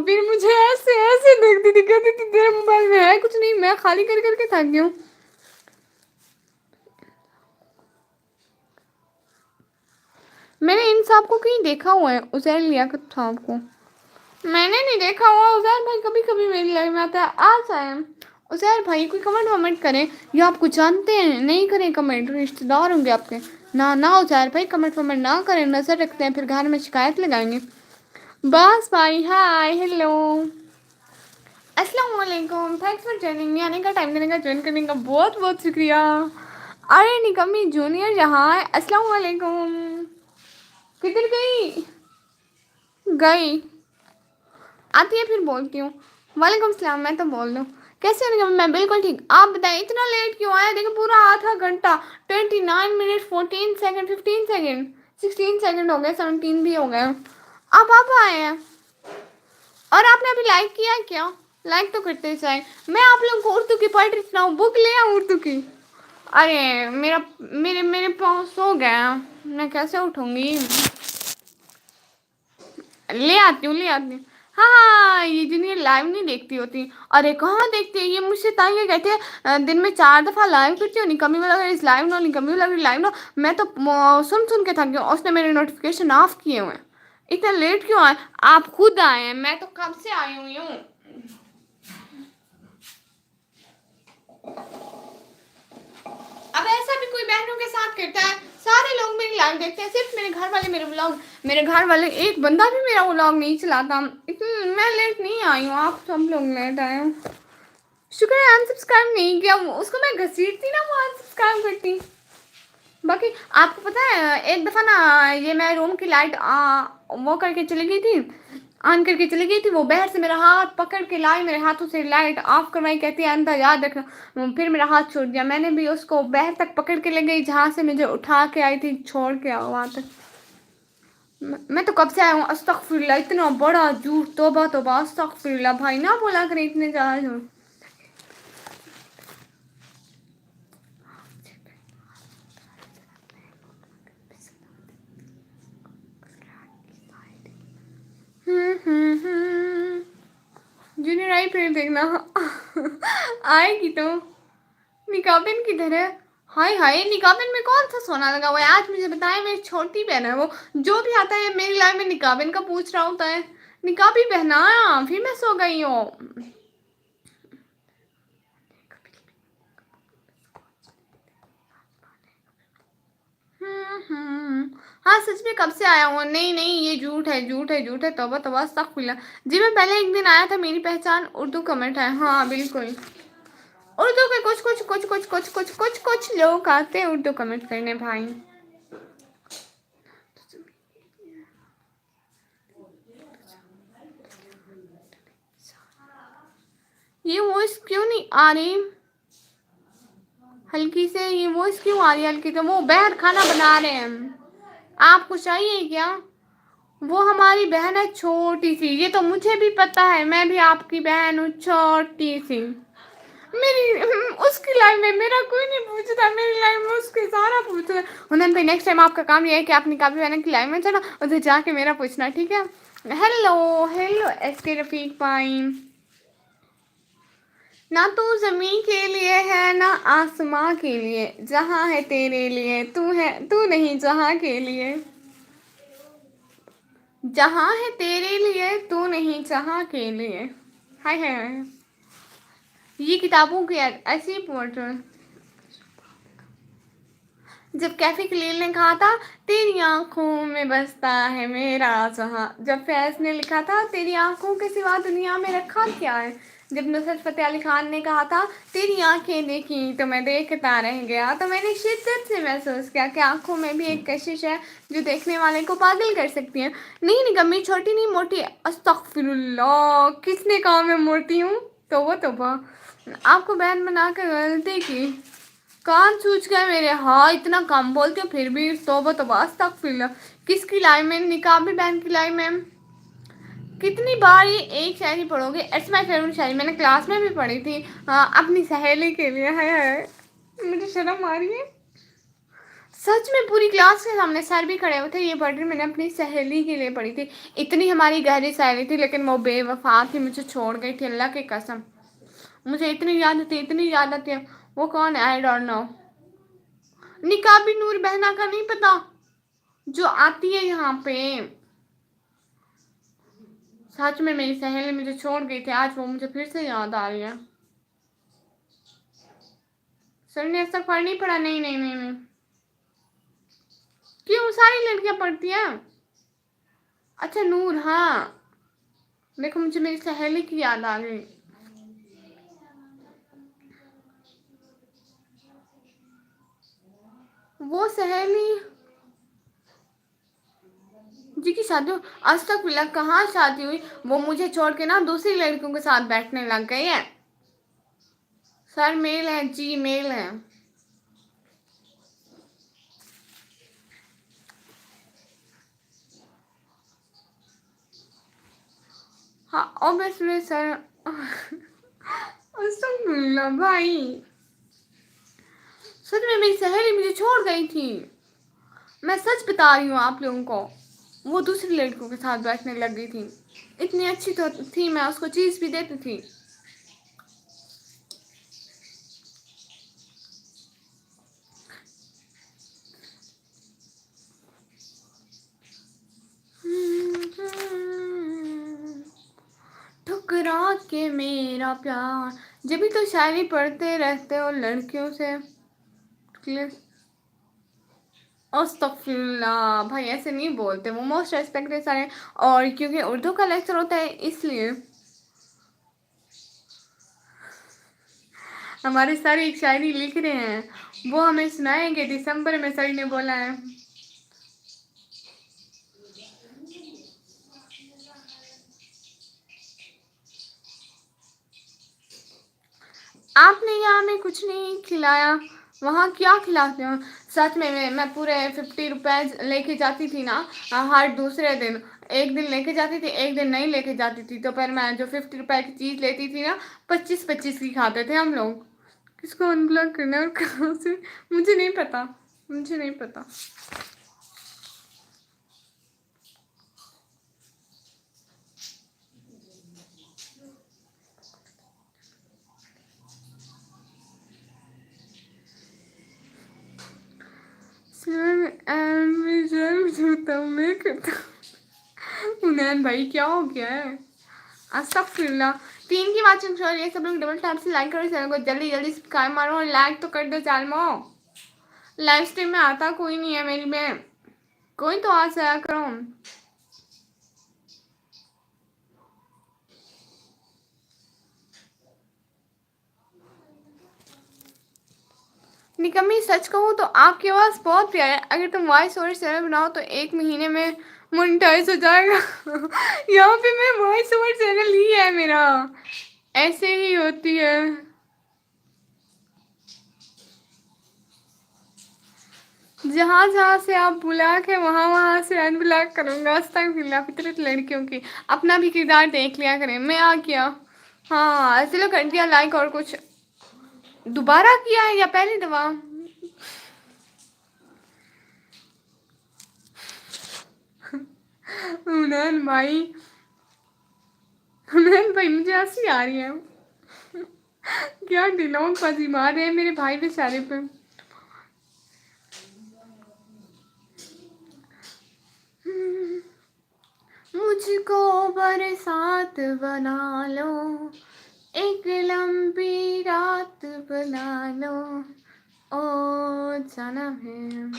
फिर मुझे ऐसे ऐसे देखती थी, कहती थी तेरे मोबाइल में है कुछ नहीं, मैं खाली कर करके थक गई हूँ। मैंने इन सब को कहीं देखा हुआ है, उज़ैर लियाकत साहब को मैंने नहीं देखा हुआ। उज़ैर भाई कभी कभी मेरी लाइफ में आता है, आ जाए उज़ैर भाई, कोई कमेंट वमेंट करें, या आपको जानते हैं नहीं करें कमेंट, रिश्तेदार होंगे आपके। ना ना उज़ैर भाई कमेंट वमेंट ना करें, नज़र रखते हैं, फिर घर में शिकायत लगाएंगे। बस भाई हाय हेलो अस्सलाम वालेकुम, थैंक्स फॉर ज्वाइनिंग मी, आने का टाइम देने का, ज्वाइन करने का बहुत बहुत शुक्रिया। अरे निकम्मी जूनियर यहाँ है, अस्सलाम वालेकुम। किधर गई? गई आती है फिर बोलती हूँ। वालेकुम सलाम, मैं तो बोल दूँ। कैसे हो निकम्मी? मैं बिल्कुल ठीक, आप बताएं इतना लेट क्यों आया? देखो पूरा आधा घंटा, 29 मिनट 14 सेकेंड 15 सेकेंड 16 सेकेंड हो गए, 17 भी हो गए, आप आए हैं। और आपने अभी लाइक किया है क्या? लाइक तो करते जाए। मैं आप लोगों को उर्दू की पोइट्री सुनाऊँ, बुक ले आऊँ उर्दू की? अरे मेरे पाँव सो गया, मैं कैसे उठूँगी? ले आती हूँ। हाँ हाँ, ये जूनियर लाइव नहीं देखती होती। अरे कहाँ देखती है ये, मुझसे ताइए कहते हैं दिन में 4 दफ़ा लाइव करती हूँ, निकम्मी वाला इस लाइव ना, निकम्मी वाला लाइव ना। मैं तो सुन सुन के थक गई, उसने मेरे नोटिफिकेशन ऑफ किए हुए हैं। इतना लेट क्यों आए? आप खुद आए हैं, मैं तो कब से आई हुई हूँ। अब ऐसा भी कोई बहनों के साथ करता है? सारे लोग मेरी लाइव देखते हैं, सिर्फ मेरे घर वाले मेरे घर वाले, एक बंदा भी मेरा व्लॉग नहीं चलाता। इतनी मैं लेट नहीं आई हूँ, आप सब लोग लेट आए हो। शुक्र है अनसब्सक्राइब नहीं किया, उसको मैं घसीटती ना वो अनसब्सक्राइब करती। बाकी आपको पता है एक दफ़ा ना, ये मैं रूम की लाइट वो करके चली गई थी, ऑन करके चली गई थी, वो बहर से मेरा हाथ पकड़ के लाई, मेरे हाथों से लाइट ऑफ करवाई, कहती है अंधा याद रखना। फिर मेरा हाथ छूट गया, मैंने भी उसको बहर तक पकड़ के ले गई जहाँ से मुझे उठा के आई थी, छोड़ के आओ वहाँ तक। मैं तो कब से आया हूँ, अस्तगफिरुल्लाह, इतना बड़ा झूठ, तौबा तौबा, अस्तगफिरुल्लाह भाई ना बोला करें इतने ज़्यादा झूठ। जूनियर आई फिर देखना आएगी तो। निकाबिन किधर है? हाय हाय, निकाबिन में कौन सा सोना लगा हुआ है? आज मुझे बताएं, मेरी छोटी बहन है वो, जो भी आता है मेरी लाइफ में निकाबिन का पूछ रहा होता है। निकाह भी पहनाया, फिर मैं सो गई हूँ। हाँ सच में कब से आया हूँ? नहीं नहीं, ये झूठ है, झूठ है, झूठ है, तौबा तौबा, अस्तगफिरुल्लाह। जी मैं पहले एक दिन आया था, मेरी पहचान उर्दू कमेंट है। हाँ बिल्कुल, उर्दू के कुछ लोग आते हैं उर्दू कमेंट करने भाई। ये वॉइस क्यों नहीं आ रही हल्की से? ये वॉइस क्यों आ रही है हल्की से? वो बहर खाना बना रहे हैं, आपको चाहिए क्या? वो हमारी बहन है छोटी सी, ये तो मुझे भी पता है, मैं भी आपकी बहन हूँ छोटी सी। मेरी उसकी लाइफ में मेरा कोई नहीं पूछता, मेरी लाइफ में उसके सारा पूछता है। उन्होंने भाई नेक्स्ट टाइम आपका काम ये है कि आप निकाबी बहन की लाइफ में चलो, उधर जाके मेरा पूछना, ठीक है? हेलो हेलो एस के रफीक भाई। ना तू ज़मीं के लिए है ना आसमां के लिए, जहाँ है तेरे लिए तू है, तू नहीं जहाँ के लिए, जहाँ है तेरे लिए तू नहीं जहाँ के लिए। हाय हाय हाय। ये किताबों की ऐसी पोर्टल। जब कैफे खलील ने कहा था तेरी आंखों में बसता है मेरा जहां, जब फैज ने लिखा था तेरी आंखों के सिवा दुनिया में रखा क्या है, जब नुसरत फतेह अली खान ने कहा था तेरी आंखें देखी तो मैं देखता रह गया, तो मैंने शिद्दत से महसूस किया कि आंखों में भी एक कशिश है जो देखने वाले को पागल कर सकती है। नहीं निकम्मी, छोटी नहीं मोटी। अस्तगफिरुल्लाह, किसने कहा मैं मोटी हूँ? तौबा तौबा, आपको बहन बना कर गलती की। कान सूझ गए मेरे। हाँ इतना कम बोलती हो फिर भी, तौबा तौबा अस्तगफिरुल्लाह। किसकी लाइफ में? निकाबी बहन की लाइफ में। कितनी बार ये एक शायरी पढ़ोगे? इट्स माय फेवरेट शायरी, मैंने क्लास में भी पढ़ी थी। अपनी सहेली के लिए है। मुझे शर्म आ रही है सच में, पूरी क्लास के सामने सर भी खड़े हुए थे। ये पढ़ रही मैंने अपनी सहेली के लिए पढ़ी थी। इतनी हमारी गहरी सहेली थी, लेकिन वो बेवफा थी, मुझे छोड़ गई थी, अल्लाह की कसम। मुझे इतनी याद आती, इतनी याद आती है। वो कौन है? I don't know. निकाबी नूर बहना का नहीं पता जो आती है यहाँ पे? सच में मेरी सहेली मुझे छोड़ गई थी, आज वो मुझे फिर से याद आ रही है। सर ने ऐसा पढ़ नहीं पड़ा? नहीं नहीं नहीं नहीं। क्यों सारी लड़कियां पढ़ती हैं? अच्छा नूर, हाँ देखो मुझे मेरी सहेली की याद आ गई। वो सहेली जी की शादी आज तक मिला कहाँ शादी हुई? वो मुझे छोड़ के ना दूसरी लड़कियों के साथ बैठने लग गई है। सर मेल है जी, मेल है। हाँ ऑब्वियसली सर। अस्तगफिरुल्लाह भाई, सच में मेरी सहेली मुझे छोड़ गई थी, मैं सच बता रही हूँ आप लोगों को। वो दूसरी लड़कियों के साथ बैठने लग गई थी। इतनी अच्छी तो थी, मैं उसको चीज़ भी देती थी। ठुकरा के मेरा प्यार, जब भी तो शायरी पढ़ते रहते हो लड़कियों से। अस्तगफिरुल्लाह भाई, ऐसे नहीं बोलते, वो मोस्ट रेस्पेक्टेड सारे। और क्योंकि उर्दू का लेक्चर होता है इसलिए। हमारे सर एक शायरी लिख रहे हैं, वो हमें सुनाएंगे दिसंबर में, सर ने बोला है। आपने यहाँ हमें कुछ नहीं खिलाया, वहाँ क्या खिलाते हो? सच में मैं पूरे 50 रुपए लेके जाती थी ना, हर दूसरे दिन। एक दिन लेके जाती थी, एक दिन नहीं लेके जाती थी, तो फिर मैं जो 50 रुपए की चीज़ लेती थी ना, 25-25 की खाते थे हम लोग। किसको अनब्लॉक करना है और कहाँ से? मुझे नहीं पता, मुझे नहीं पता। उनैन भाई क्या हो गया है? अस्तगफिरुल्लाह। 3 की वाचिंग हो रही है, सब लोग डबल टैप से लाइक करो चैनल को, जल्दी जल्दी सब्सक्राइब मारो और लाइक तो कर दो चालमो। लाइव स्ट्रीम में आता कोई नहीं है मेरी में, कोई तो आ जाया करो। निकम्मी सच कहूँ तो आपकी आवाज़ बहुत प्यारी है, अगर तुम वॉइस ओवर चैनल बनाओ तो 1 महीने में मोनेटाइज हो जाएगा। यहाँ पे मैं वॉइस ओवर चैनल ही है मेरा, ऐसे ही होती है। जहाँ जहाँ से आप ब्लॉक है वहाँ वहाँ से अनब्लॉक करूँगा। अस्तगफिरुल्लाह, फितरत लड़कियों की, अपना भी किरदार देख लिया करें। मैं आ गया, हाँ चलो कर दिया लाइक, और कुछ दोबारा किया है या पहली दफा? उनैन भाई, उनैन भाई मुझे हंसी आ रही है। क्या डिलोंग बाजी मार रहे हैं मेरे भाई बेचारे पे। मुझको बरसात बना लो, एक लंबी रात बना लो, ओ जाना है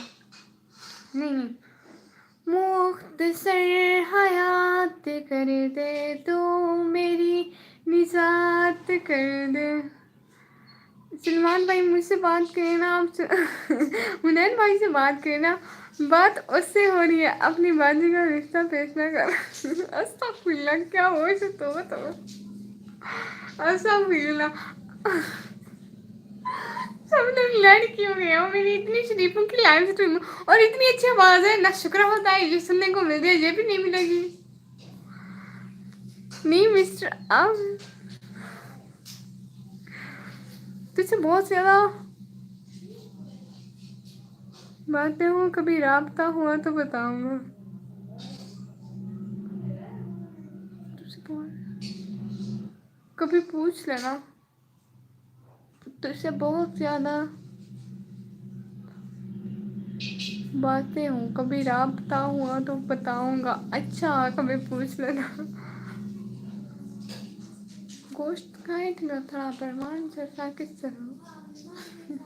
नहीं, मुख्तसर हयात कर दे तो मेरी निजात कर दे। सलमान भाई मुझसे बात करें ना आप। मुनैन भाई से बात करें ना, बात उससे हो रही है, अपनी बाजी का रिश्ता पेश ना कर। अस्तगफिरुल्लाह, क्या हो तो अस्तगफिरुल्लाह। सब लोग लड़की हो गए हो मेरी, इतनी शरीफों की लाइव स्ट्रीम और इतनी अच्छी आवाज़ है, ना शुक्र होता है ये सुनने को मिल रही है, ये भी नहीं मिलेगी। नहीं मिस्टर अब तुझसे बहुत ज़्यादा बातें हो, कभी राब्ता हुआ तो बताऊंगा तुझसे, कभी पूछ लेना। तुझसे बहुत ज़्यादा बातें हो, कभी राब्ता हुआ तो बताऊंगा। अच्छा कभी पूछ लेना। गोश्त खाए थे थोड़ा परमान जैसा किस तरह।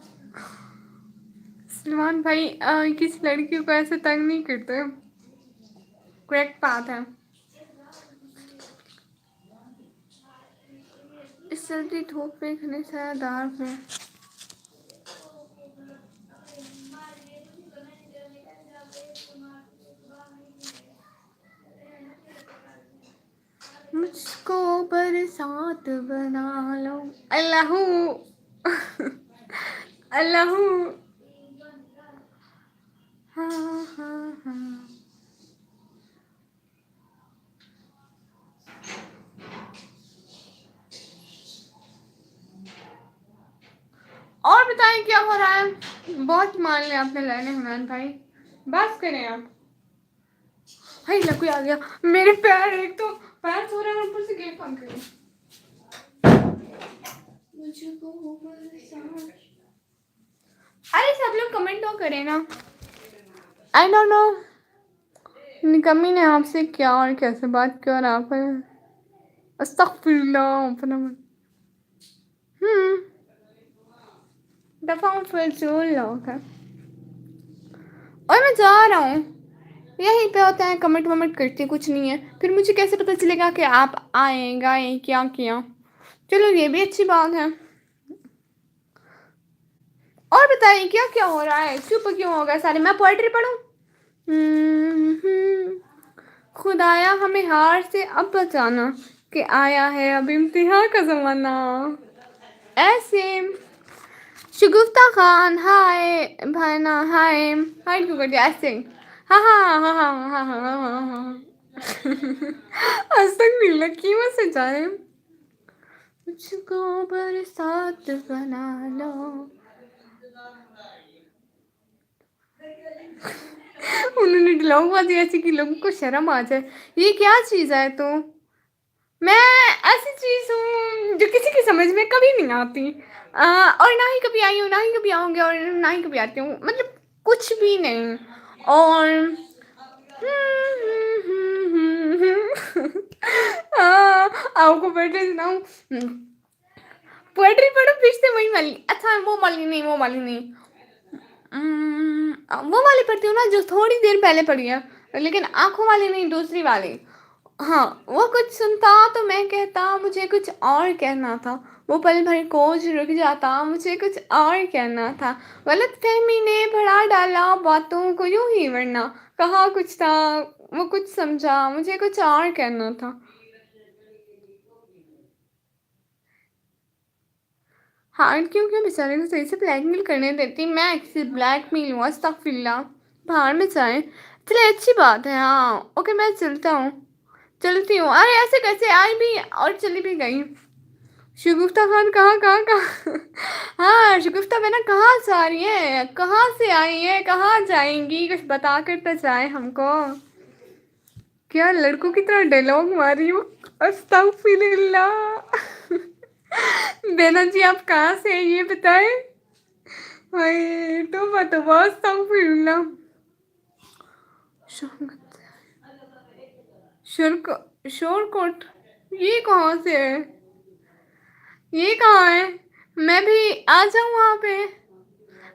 सलमान भाई किसी लड़की को ऐसे तंग नहीं करते, करेक्ट बात है। इस सर्दी धूप में घने छायादार में मुझको बरसात बना लो। अल्लाहू अल्लाहू, हाँ हाँ हाँ। और बताएं क्या हो रहा है? बहुत मान लिया आपने लड़ने हुनैन भाई, बस करें आप। हाय लकू आ गया मेरे पैर, एक तो पैर सो रहा है ऊपर से गेट बंद करें। अरे सब लोग कमेंट तो करें ना। आई डोंट नो निकम्मी ने आपसे क्या और कैसे बात की और आप अस्तगफिरुल्लाह अपना दफा फिजूल लोग है। और मैं जा रहा हूँ, यहीं पे होता है, कमेंट वमेंट करते कुछ नहीं है, फिर मुझे कैसे पता चलेगा कि आप आए गए क्या किया। चलो ये भी अच्छी बात है। और बताइए क्या क्या हो रहा है, चुप क्यों हो गए सारे? मैं पोएट्री पढ़ूं? खुदाया हमें हार से अब बचाना, कि आया है अब इम्तिहान का ज़माना। ऐसे शगुफ्ता खान हाय भाना हाय, हाय क्यों कर दिया ऐसे? हाँ हाँ हाँ हाँ हाँ हाँ हाँ हाँ हाँ। आज तक नीला कीमत से जा रहे हैं। मुझको बरसात बना लो। उन्होंने डिलोंगबाजी ऐसी की लोगों को शर्म आ जाए, ये क्या चीज़ है? तो मैं ऐसी चीज़ हूँ जो किसी की समझ में कभी नहीं आती, और ना ही कभी आई हूँ, ना ही कभी आऊँगी, और ना ही कभी आती हूँ, मतलब कुछ भी नहीं। और हाँ, आपको पोएट्री सुनाऊँ? पोएट्री पढ़ो फिर से वही वाली। अच्छा वो वाली नहीं, वो वाली नहीं। वो वाली पढ़ती हूँ ना जो थोड़ी देर पहले पढ़ी है, लेकिन आँखों वाली नहीं, दूसरी वाली। हाँ, वो कुछ सुनता तो मैं कहता मुझे कुछ और कहना था, वो पल भर कोच रुक जाता मुझे कुछ और कहना था, गलतफ़हमी ने बढ़ा डाला बातों को यूँ ही वरना कहा कुछ था, वो कुछ समझा मुझे कुछ और कहना था। हार्ट क्यों बेचारे को सही से ब्लैकमेल करने देती, मैं किसी ब्लैकमेल हूँ, अस्तगफिरुल्लाह। बाहर में जाए, चलिए अच्छी बात है। हाँ ओके, मैं चलता हूँ, चलती हूँ। अरे ऐसे कैसे आई भी और चली भी गई। शगुफ्ता खान कहाँ हाँ शगुफ्ता बहना कहाँ से आ रही है, कहाँ से आई है, कहाँ जाएंगी, कुछ बता कर तो जाए हमको। क्या लड़कों की तरह डायलॉग मार रही हूँ, अस्तगफिरुल्लाह। बेना जी आप कहाँ से हैं ये बताएं। हाय तो अस्तगफिरुल्लाह। शोरकोट, ये कहाँ से है, ये कहाँ है, मैं भी आ जाऊँ वहाँ पे।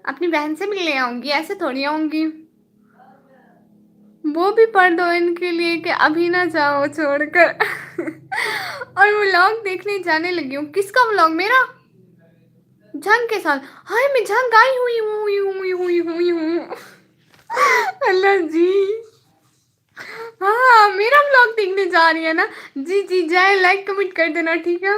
अपनी बहन से भी ले आऊँगी, ऐसे थोड़ी आऊँगी। वो भी पढ़ दो इनके लिए कि अभी ना जाओ छोड़कर। और व्लॉग देखने जाने लगी हूँ। किसका व्लॉग, मेरा? झंग के साथ? हाय मैं झंग आई हुई हूँ। अल्लाह जी। हाँ मेरा व्लॉग देखने जा रही है ना, जी जी जाए, लाइक कमेंट कर देना ठीक है।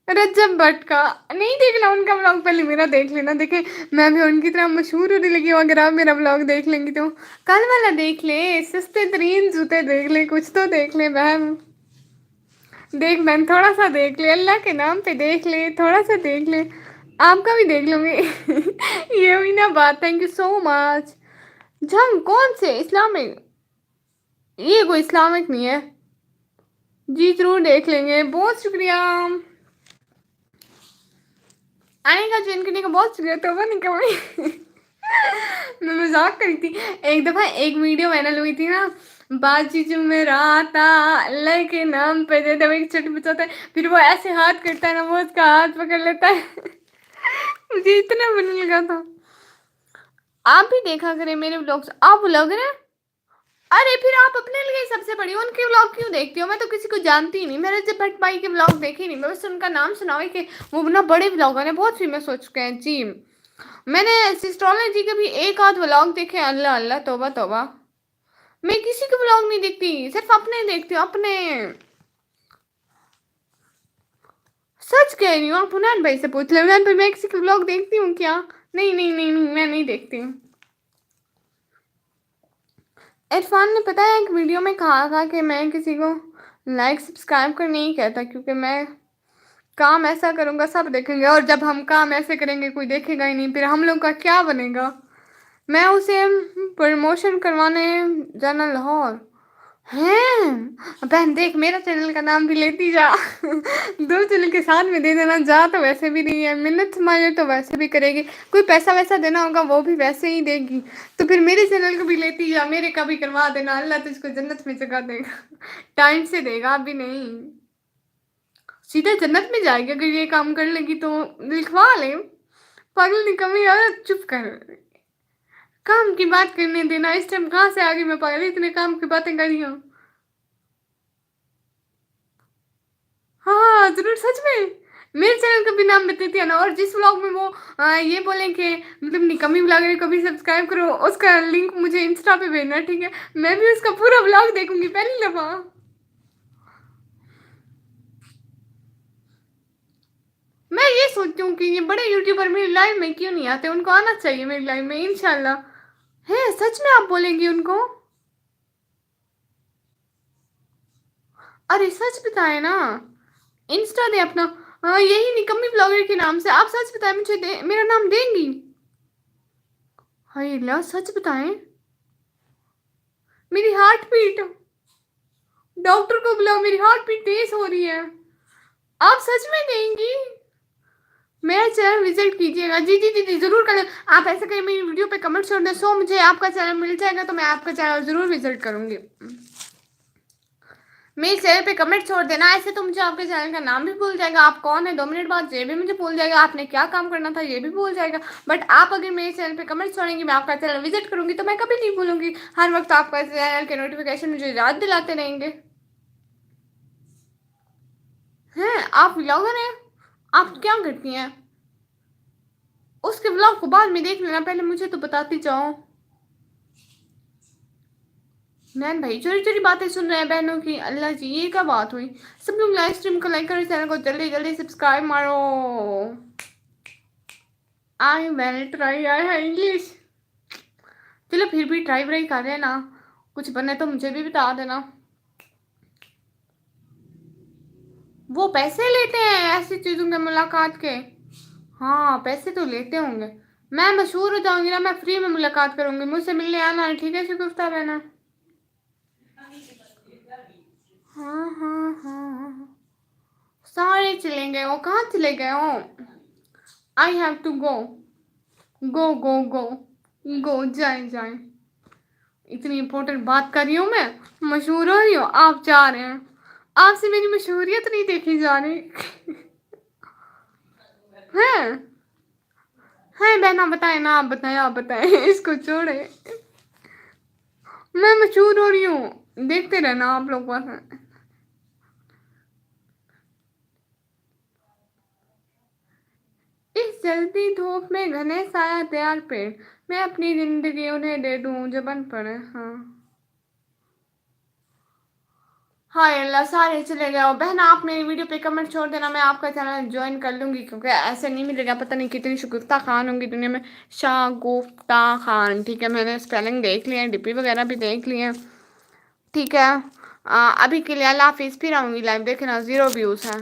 रज्जब भट्ट का नहीं देखना उनका व्लॉग, पहले मेरा देख लेना। देखे मैं भी उनकी तरह मशहूर होने लगी हूँ, अगर आप मेरा व्लॉग देख लेंगी तो। कल वाला देख ले, सस्ते तरीन जूते देख ले, कुछ तो देख ले बहन। देख बहन थोड़ा सा देख ले, अल्लाह के नाम पे देख ले, थोड़ा सा देख ले, आपका भी देख लूँगी। ये हुई ना बात, थैंक यू सो मच। जंग कौन से इस्लामिक? ये कोई इस्लामिक नहीं है। जी जरूर देख लेंगे, बहुत शुक्रिया। आने का ज्वाइन करने का बहुत शुक्रिया, तो नहीं कभी। मैं मजाक करी थी। एक दफ़ा एक वीडियो वायरल हुई थी ना, बाजी जुमेराता अल्लाह के नाम पे दे, एक छठ बचाता है, फिर वो ऐसे हाथ करता है ना, वो उसका हाथ पकड़ लेता है। मुझे इतना बुरा लगा था। आप भी देखा करें मेरे व्लॉग्स, आप व्लॉगर हैं? अरे फिर आप अपने लिए सबसे बड़ी उनके व्लॉग क्यों देखती हो? मैं तो किसी को जानती ही नहीं, मैंने जब भट्ट भाई के व्लॉग देखे नहीं, मैं बस उनका नाम सुना हुआ कि वो ना बड़े व्लॉगर हैं, बहुत फेमस हो चुके हैं जी। मैंने सिस्ट्रोलॉजी के भी एक आध व्लॉग देखे, अल्लाह अल्लाह तौबा तौबा। मैं किसी के व्लॉग नहीं देखती, सिर्फ अपने देखती हूँ, अपने। सच कह रही हूँ, आप हुनैन भाई से पूछ लो, हुनैन भाई मैं किसी के व्लॉग देखती हूँ क्या? नहीं नहीं नहीं नहीं, मैं नहीं देखती हूँ। इरफान ने पता है एक वीडियो में कहा था कि मैं किसी को लाइक सब्सक्राइब कर नहीं कहता, क्योंकि मैं काम ऐसा करूँगा सब देखेंगे, और जब हम काम ऐसे करेंगे कोई देखेगा ही नहीं, फिर हम लोग का क्या बनेगा। मैं उसे प्रमोशन करवाने जाना लाहौर हैं। बहन देख मेरा चैनल का नाम भी लेती जा। दो चैनल के साथ में दे देना, जा तो वैसे भी नहीं है, मिन्नत मांगे तो वैसे भी करेगी, कोई पैसा वैसा देना होगा वो भी वैसे ही देगी, तो फिर मेरे चैनल को भी लेती जा, मेरे का भी करवा देना, अल्लाह तुझको जन्नत में जगह देगा। टाइम से देगा, अभी नहीं, सीधा जन्नत में जाएगी अगर ये काम कर लेगी तो। लिखवा ले, पागल निकम्मी औरत, चुप कर। काम की बात करने देना, इस टाइम कहाँ से आ गई मैं पागल, इतने काम की बातें कर रही हूँ। हाँ जरूर, सच में मेरे चैनल का भी नाम बताती है ना, और जिस व्लॉग में वो ये बोले कि मतलब निकम्मी व्लॉगर को भी सब्सक्राइब करो, उसका लिंक मुझे इंस्टा पे भेजना ठीक है, मैं भी उसका पूरा व्लॉग देखूंगी पहली दफा। मैं ये सोचती हूँ कि ये बड़े यूट्यूबर मेरी लाइव में क्यों नहीं आते, उनको आना चाहिए मेरी लाइव में इंशाल्लाह। है सच में आप बोलेंगी उनको? अरे सच बताए ना, इंस्टा दे अपना। हाँ यही निकम्मी ब्लॉगर के नाम से, आप सच बताएं मुझे, मेरा नाम देंगी? हाय अल्लाह, सच बताएं, मेरी हार्ट बीट, डॉक्टर को बुलाओ, मेरी हार्ट बीट तेज हो रही है, आप सच में देंगी? मेरा चैनल विजिट कीजिएगा, जी जी जी जी जरूर करें। आप ऐसे करें, मेरी वीडियो पे कमेंट छोड़ दें, सो मुझे आपका चैनल मिल जाएगा तो मैं आपका चैनल जरूर विजिट करूंगी। मेरे चैनल पे कमेंट छोड़ देना, ऐसे तो मुझे आपके चैनल का नाम भी भूल जाएगा, आप कौन है 2 मिनट बाद ये भी मुझे भूल जाएगा, आपने क्या काम करना था ये भी भूल जाएगा। बट आप अगर मेरे चैनल पे कमेंट छोड़ेंगे, मैं आपका चैनल विजिट करूंगी तो मैं कभी नहीं भूलूंगी, हर वक्त आपका चैनल के नोटिफिकेशन मुझे याद दिलाते रहेंगे। हैं आप व्लॉगर हैं, आप क्या करती हैं? उसके व्लॉग को बाद में देख लेना, पहले मुझे तो बताती जाओ। नैन भाई चोरी चोरी बातें सुन रहे हैं बहनों की, अल्लाह जी ये क्या बात हुई। सब लोग लाइव स्ट्रीम को लाइक करो, चैनल को जल्दी जल्दी सब्सक्राइब मारो। आई मैंने ट्राई आया है इंग्लिश, चलो फिर भी ट्राई व्राई कर रहे हैं ना, कुछ बने तो मुझे भी बता देना। वो पैसे लेते हैं ऐसी चीजों के मुलाकात के? हाँ पैसे तो लेते होंगे, मैं मशहूर हो जाऊंगी ना, मैं फ्री में मुलाकात करूंगी, मुझसे मिलने आना है, ठीक है शगुफ्ता बहना? हाँ हाँ हाँ, सारे चले गए, वो कहाँ चले गए हो? आई हैव टू गो, गो गो गो, गो जाए जाए। इतनी इम्पोर्टेंट बात कर रही हूँ मैं, मशहूर हो रही हूँ, आप जा रहे हैं, आपसे मेरी मशहूरियत नहीं देखी जा रही है। है बहना बताए ना, आप बताएं, आप बताएं इसको छोड़े, मैं मशहूर हो रही हूँ, देखते रहना आप लोग बस। इस जलती धूप में घने साया तैयार पेड़, मैं अपनी जिंदगी उन्हें दे दूं जो बन पड़े। हाँ हाय अल्लाह, सारे चले गए हो बहना, आप मेरी वीडियो पे कमेंट छोड़ देना, मैं आपका चैनल ज्वाइन कर लूंगी, क्योंकि ऐसे नहीं मिलेगा, पता नहीं कितनी शगुफ्ता खान होंगी दुनिया में। शागुफ्ता खान, ठीक है, मैंने स्पेलिंग देख लिया, डीपी वगैरह भी देख लिए, ठीक है। अभी के लिए अल्लाह हाफिज़, फिर आऊँगी लाइव, देखना 0 व्यूज़ है।